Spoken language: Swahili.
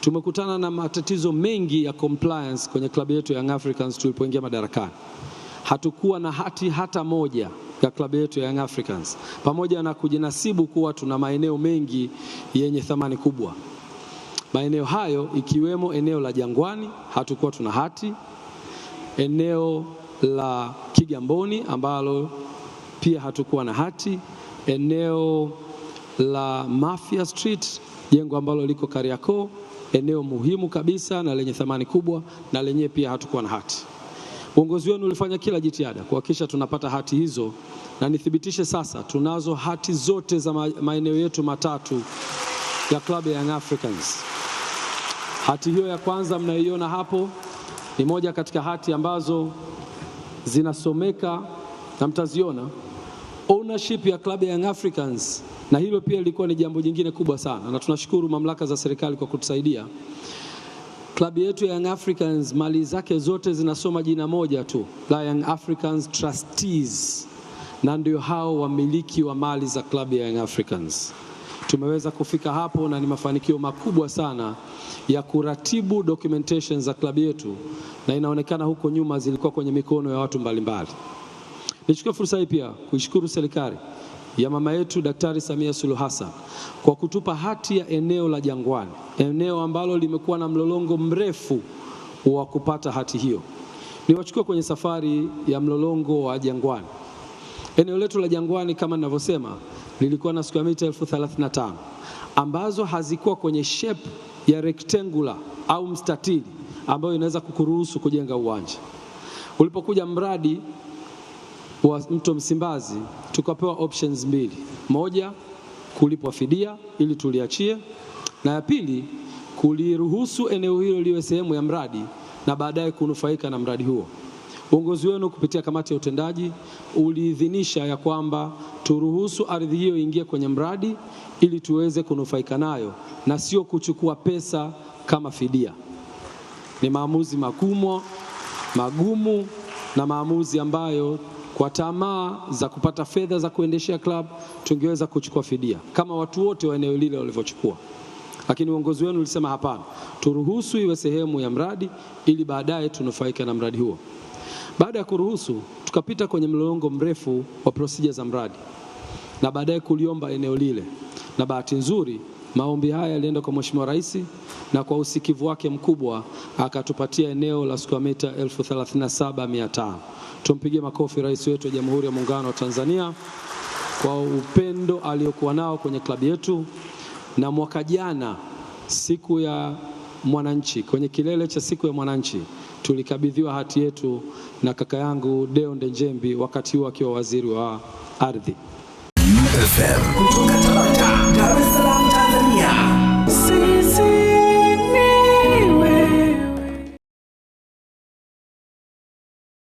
Tumekutana na matatizo mengi ya compliance kwenye klabu yetu ya Young Africans tulipoingia madarakani. Hatukuwa na hati hata moja ya klabu yetu ya Young Africans, pamoja na kujinasibu kuwa tuna maeneo mengi yenye thamani kubwa. Maeneo hayo ikiwemo eneo la Jangwani hatukuwa tuna hati, eneo la Kigamboni ambalo pia hatukuwa na hati, eneo la Mafia Street, jengo ambalo liko Kariakoo, eneo muhimu kabisa na lenye thamani kubwa, na lenye pia hatukuwa na hati. Uongozi wenu ulifanya kila jitihada kuhakikisha tunapata hati hizo, na nithibitishe sasa tunazo hati zote za maeneo yetu matatu ya klabu ya Young Africans. Hati hiyo ya kwanza mnayoiona hapo ni moja katika hati ambazo zinasomeka na mtaziona ownership ya klabu ya Young Africans, na hilo pia lilikuwa ni jambo jingine kubwa sana, na tunashukuru mamlaka za serikali kwa kutusaidia. Klabu yetu ya Young Africans mali zake zote zinasoma jina moja tu la Young Africans Trustees, na ndio hao wamiliki wa mali za klabu ya Young Africans. Tumeweza kufika hapo na ni mafanikio makubwa sana ya kuratibu documentation za klabu yetu, na inaonekana huko nyuma zilikuwa kwenye mikono ya watu mbalimbali. Nichukue fursa hii pia kuishukuru serikali ya mama yetu Daktari Samia Suluhu Hassan kwa kutupa hati ya eneo la Jangwani, eneo ambalo limekuwa na mlolongo mrefu wa kupata hati hiyo. Niwachukue kwenye safari ya mlolongo wa Jangwani. Eneo letu la Jangwani kama ninavyosema lilikuwa na square mita 1035 ambazo hazikuwa kwenye shape ya rectangular au mstatili ambayo inaweza kukuruhusu kujenga uwanja. Ulipokuja mradi wa Mto Msimbazi tukapewa options mbili. Moja, kulipwa fidia ili tuliachie, na ya pili kuliruhusu eneo hilo liwe sehemu ya mradi na baadaye kunufaika na mradi huo. Uongozi wenu kupitia kamati ya utendaji uliidhinisha ya kwamba turuhusu ardhi hiyo ingie kwenye mradi ili tuweze kunufaika nayo na sio kuchukua pesa kama fidia. Ni maamuzi magumu na maamuzi ambayo kwa tamaa za kupata fedha za kuendeshea club tungeweza kuchukua fidia kama watu wote wa eneo lile walivyochukua. Lakini uongozi wenu ulisema hapana, turuhusu iwe sehemu ya mradi ili baadaye tunufaike na mradi huo. Baada ya kuruhusu, tukapita kwenye mlolongo mrefu wa procedure za mradi na baadaye kuliomba eneo lile, na bahati nzuri maombi haya yalienda kwa Mheshimiwa Rais, na kwa usikivu wake mkubwa akatupatia eneo la square mita 1037,500. Tumpigie makofi rais wetu wa Jamhuri ya Muungano wa Tanzania kwa upendo aliokuwa nao kwenye klabu yetu. Na mwaka jana siku ya mwananchi, kwenye kilele cha siku ya mwananchi, tulikabidhiwa hati yetu na kaka yangu Deo Ndejembi, wakati huo akiwa waziri wa ardhi. FM kutoka Tabata, Dar es Salaam.